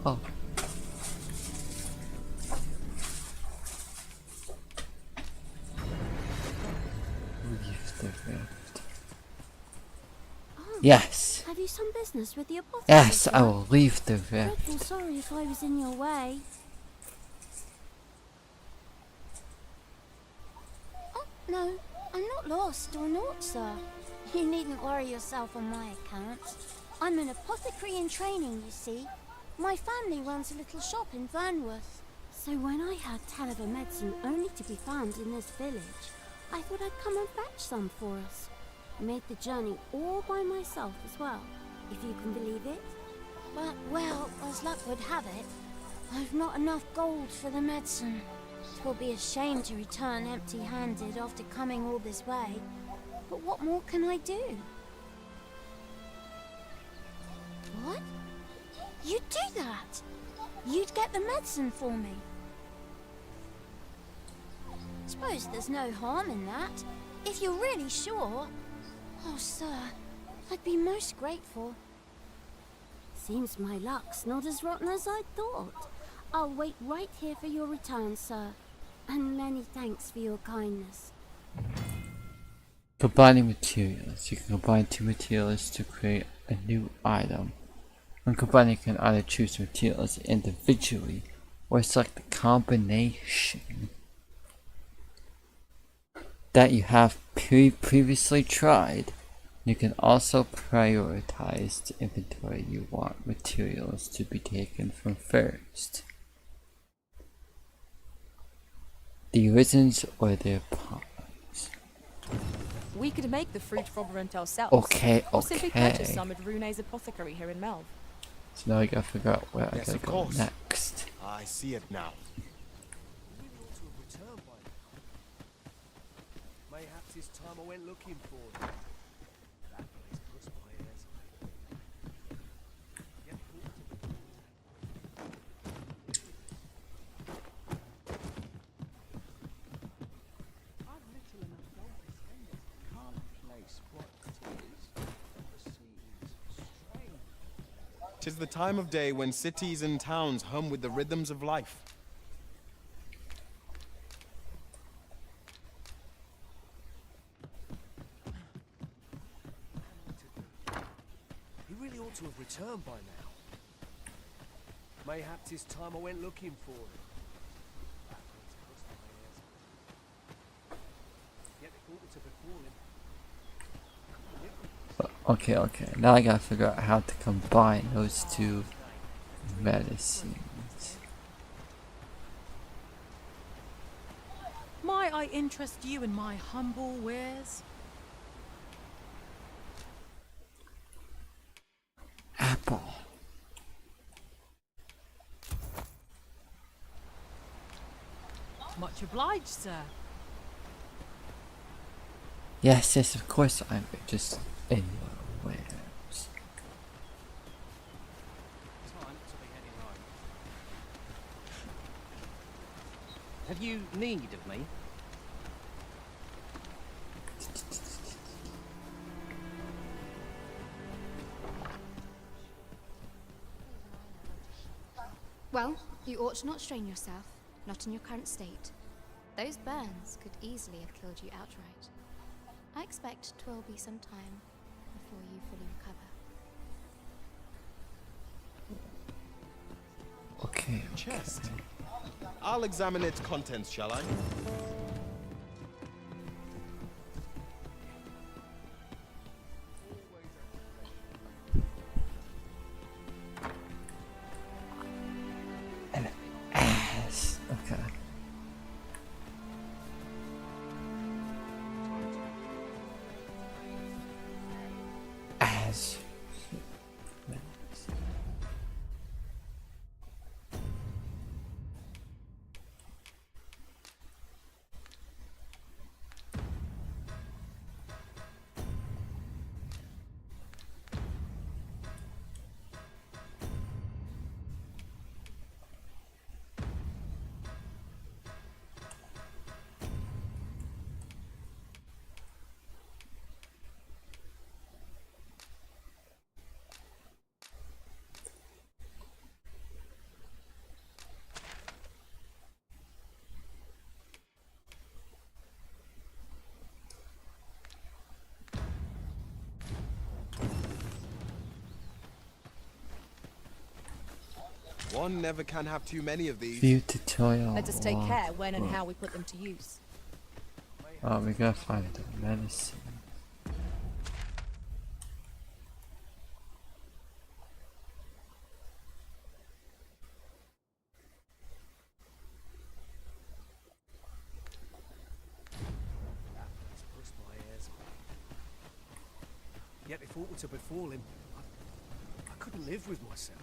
Oh. Yes. Have you some business with the apothecary? Yes, I will leave the rift. Dreadful sorry if I was in your way. Oh, no, I'm not lost or naught, sir. You needn't worry yourself on my account. I'm an apothecary in training, you see. My family runs a little shop in Vernworth. So when I heard tell of a medicine only to be found in this village, I thought I'd come and fetch some for us. I made the journey all by myself as well, if you can believe it. But, well, as luck would have it, I've not enough gold for the medicine. 'Twill be a shame to return empty-handed after coming all this way. But what more can I do? What? You'd do that? You'd get the medicine for me? Suppose there's no harm in that, if you're really sure. Oh, sir, I'd be most grateful. Seems my luck's not as rotten as I thought. I'll wait right here for your return, sir. And many thanks for your kindness. Combining materials. You can combine two materials to create a new item. When combining, you can either choose materials individually or select the combination that you have previously tried. You can also prioritize the inventory you want materials to be taken from first. The Arisens or their pawns. We could make the fruit fragrant ourselves. Okay, Or simply purchase okay. some at Rune's apothecary here in Melv. So now I gotta figure out where Yes, I of gotta go course. next. I see it now. Mayhaps it's time I went looking for them. That place puts my ears I've little enough gold to spend it. Can't place what it is. The seems strange. 'Tis the time of day when cities and towns hum with the rhythms of life. He really ought to have returned by now. Mayhaps it's time I went looking for him. That place crossed my ears. Yet they thought it to befall him. Okay. Now I gotta figure out how to combine those two medicines. Might I interest you in my humble wares? Apple. Much obliged, sir. Yes, of course I'm just in your wares. Time to be heading home. Have you need of me? Well, you ought to not strain yourself, not in your current state. Those burns could easily have killed you outright. I expect 'twill be some time before you fully recover. Okay. Chest. I'll examine its contents, shall I? An ass. Okay. As. One never can have too many of these. View tutorial. Let us take log care when and book. how we put them to use. Oh, we gotta find the medicine. Pushed my ears. Yet if aught were to befall him, I couldn't live with myself.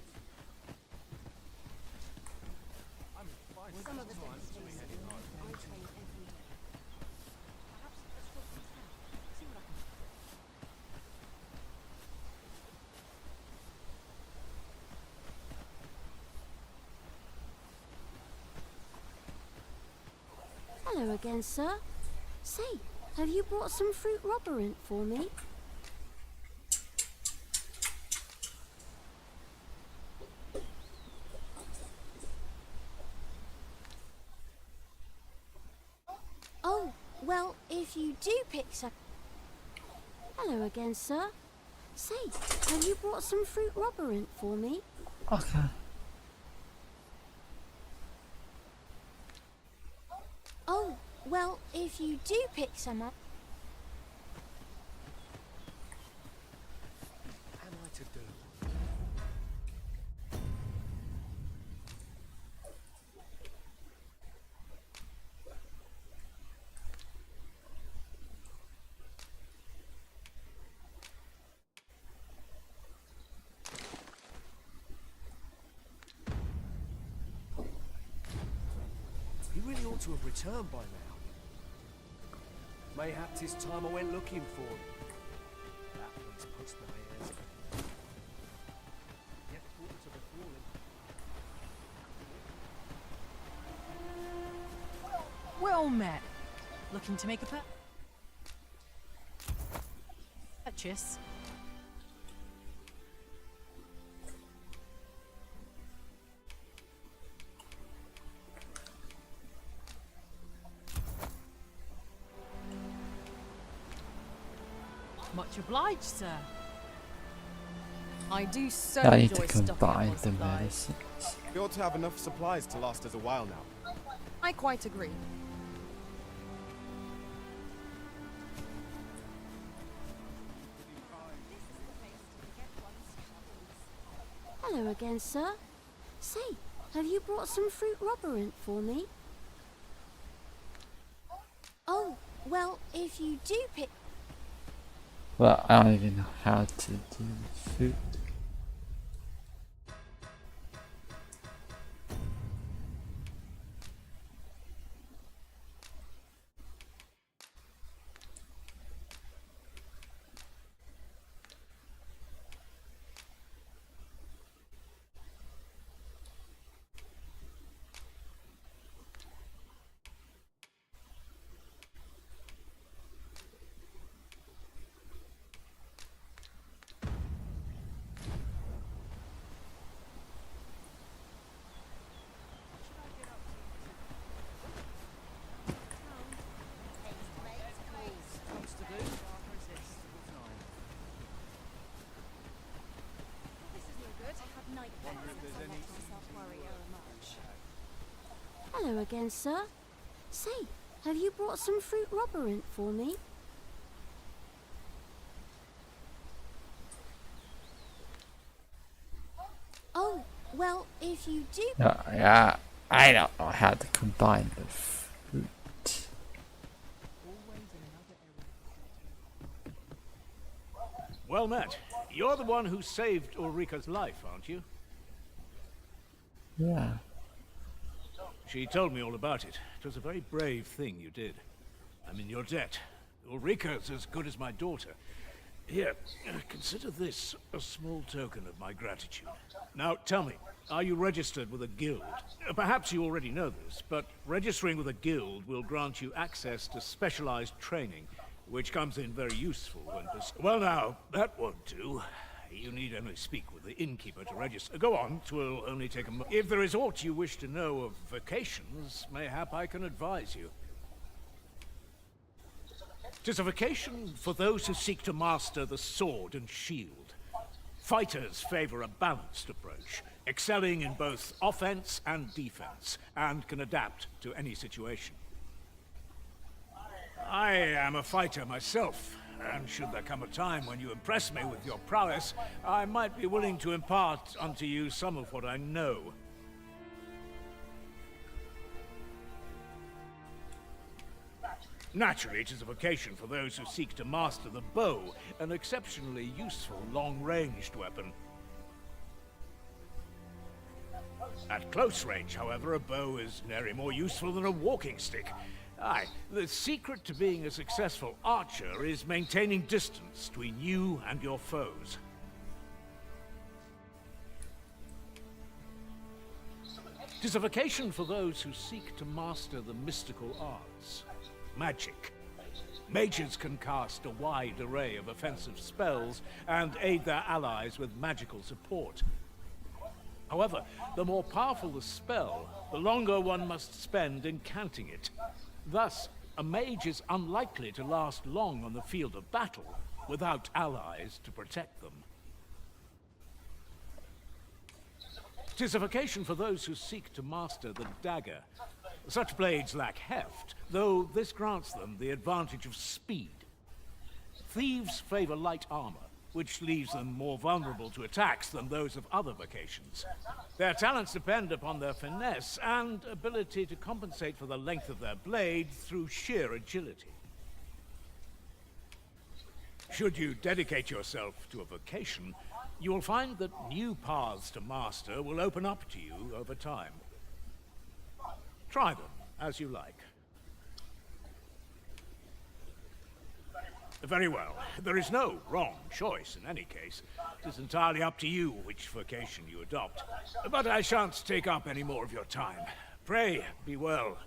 Some of the things I train every day. Perhaps it's what we can. See what I can Hello again, sir. Say, have you brought some fruit robberant for me? Oh, well, if you do pick some... Hello again, sir. Say, have you brought some fruit robberant for me? Okay. Oh, well, if you do pick some up... Am I to do? He really ought to have returned by now. Mayhap 'tis time I went looking for him. That place puts my ears. Yet if aught were to befall him. Well met. Looking to make a purchase? Much obliged, sir. I do so I need enjoy to stocking up combine on the supplies. medicines. We ought to have enough supplies to last us a while now. I quite agree. Hello again, sir. Say, have you brought some fruit robberant for me? Oh, well, if you do pick... Well, I don't even know how to do food. Hello again, sir. Say, have you brought some fruit robberant for me? Oh, well, if you do... Yeah, I don't know how to combine the fruit. Well met. You're the one who saved Ulrika's life, aren't you? Yeah. She told me all about it. It was a very brave thing you did. I'm in your debt. Ulrika's as good as my daughter. Here, consider this a small token of my gratitude. Now, tell me, are you registered with a guild? Perhaps you already know this, but registering with a guild will grant you access to specialized training, which comes in very useful when... Well now, that won't do. You need only speak with the innkeeper to register. Go on, 'twill only take a moment. If there is aught you wish to know of vacations, mayhap I can advise you. 'Tis a vacation for those who seek to master the sword and shield. Fighters favor a balanced approach, excelling in both offense and defense, and can adapt to any situation. I am a fighter myself, and should there come a time when you impress me with your prowess, I might be willing to impart unto you some of what I know. Naturally, it is a vocation for those who seek to master the bow, an exceptionally useful long-ranged weapon. At close range, however, a bow is nary more useful than a walking stick. Aye, the secret to being a successful archer is maintaining distance between you and your foes. It is a vocation for those who seek to master the mystical arts. Magic. Mages can cast a wide array of offensive spells and aid their allies with magical support. However, the more powerful the spell, the longer one must spend incanting it. Thus, a mage is unlikely to last long on the field of battle without allies to protect them. It is a vocation for those who seek to master the dagger. Such blades lack heft, though this grants them the advantage of speed. Thieves favor light armor, which leaves them more vulnerable to attacks than those of other vocations. Their talents depend upon their finesse and ability to compensate for the length of their blade through sheer agility. Should you dedicate yourself to a vocation, you will find that new paths to master will open up to you over time. Try them as you like. Very well. There is no wrong choice in any case. It is entirely up to you which vocation you adopt. But I shan't take up any more of your time. Pray, be well.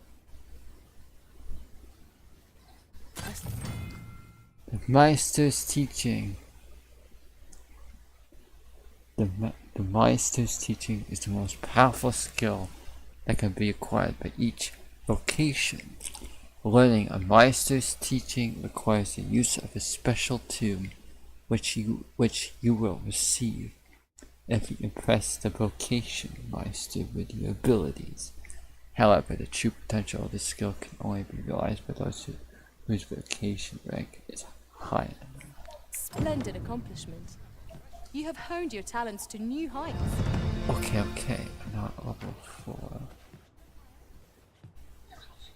The Meister's teaching. The Meister's teaching is the most powerful skill that can be acquired by each vocation. Learning a Meister's teaching requires the use of a special tune, which you will receive if you impress the vocation Meister with your abilities. However, the true potential of this skill can only be realized by those whose vocation rank is higher. Splendid accomplishment. You have honed your talents to new heights. Okay, I'm not level 4.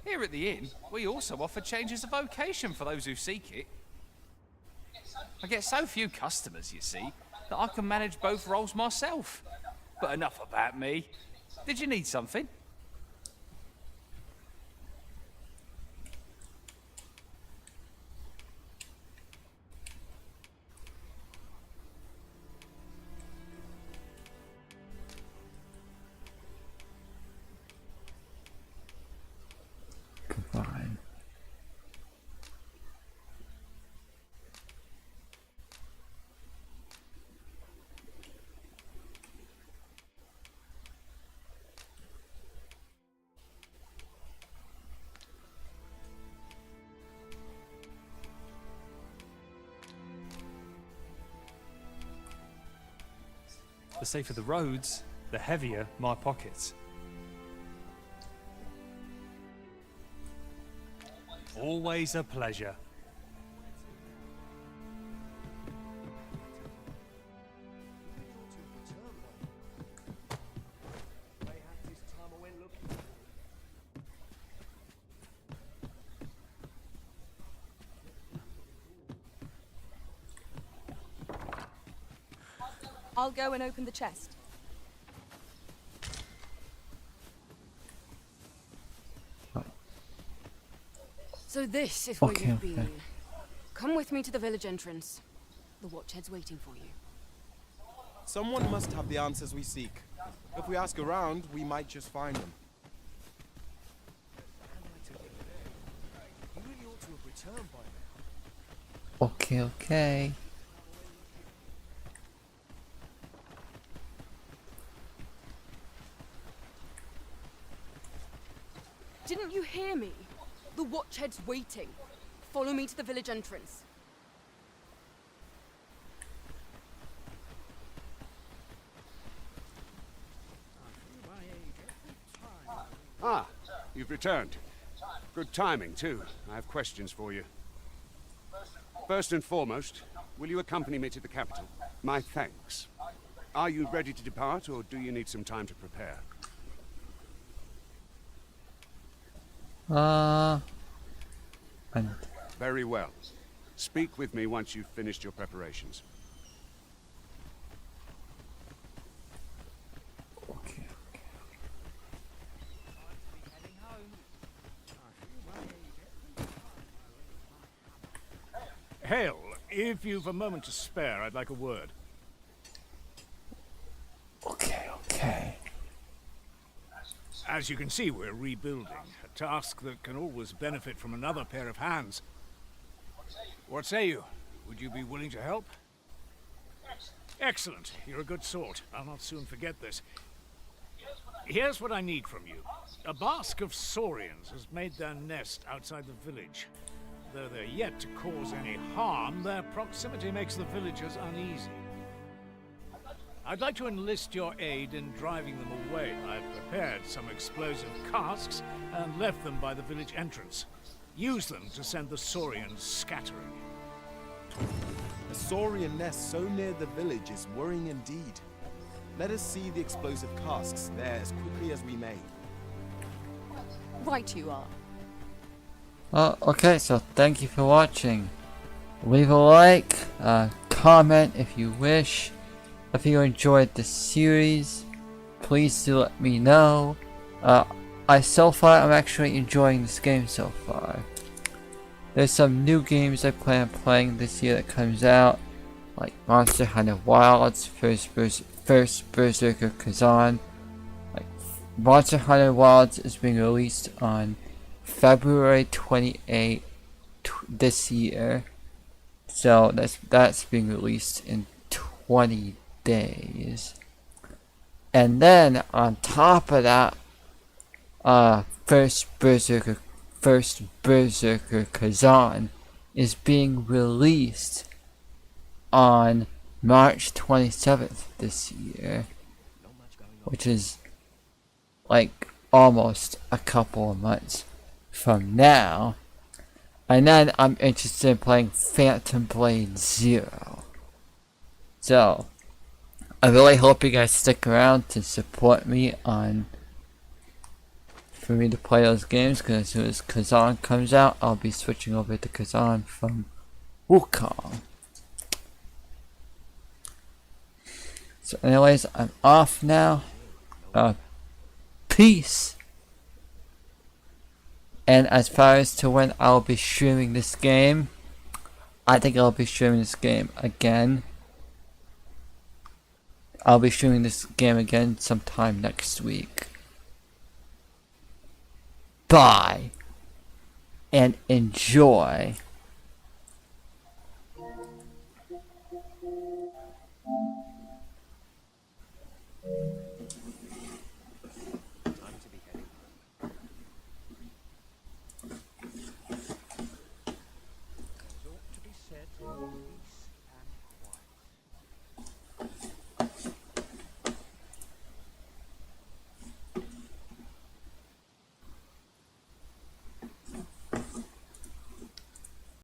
Here at the inn, we also offer changes of vocation for those who seek it. I get so few customers, you see, that I can manage both roles myself. But enough about me. Did you need something? Fine. The safer the roads, the heavier my pockets. Always a pleasure. I'll go and open the chest. So this is where Okay, you've been. okay. Come with me to the village entrance. The watchhead's waiting for you. Someone must have the answers we seek. If we ask around, we might just find them. You really ought to have returned by now. Okay. Didn't you hear me? The watchhead's waiting. Follow me to the village entrance. Ah, you've returned. Good timing, too. I have questions for you. First and foremost, will you accompany me to the capital? My thanks. Are you ready to depart, or do you need some time to prepare? Very well. Speak with me once you've finished your preparations. Hale, if you've a moment to spare, I'd like a word. Okay. As you can see, we're rebuilding. A task that can always benefit from another pair of hands. What say you? Would you be willing to help? Excellent. You're a good sort. I'll not soon forget this. Here's what I need from you. A bask of saurians has made their nest outside the village. Though they're yet to cause any harm, their proximity makes the villagers uneasy. I'd like to enlist your aid in driving them away. I've prepared some explosive casks and left them by the village entrance. Use them to send the saurians scattering. A saurian nest so near the village is worrying indeed. Let us see the explosive casks there as quickly as we may. Right you are. Okay, so thank you for watching. Leave a like, comment if you wish. If you enjoyed the series, please do let me know. So far I'm actually enjoying this game so far. There's some new games I plan on playing this year that comes out, like Monster Hunter Wilds, First Berserker Kazan. Like Monster Hunter Wilds is being released on February 28th this year, so that's being released in 20 days. And then on top of that, First Berserker Kazan is being released on March 27th this year, which is like almost a couple of months from now. And then I'm interested in playing Phantom Blade Zero. So I really hope you guys stick around to support me for me to play those games, because as soon as Kazan comes out, I'll be switching over to Kazan from Wukong. So anyways, I'm off now. Peace. And as far as to when I'll be streaming this game, I think I'll be streaming this game again. I'll be streaming this game again sometime next week. Bye. And enjoy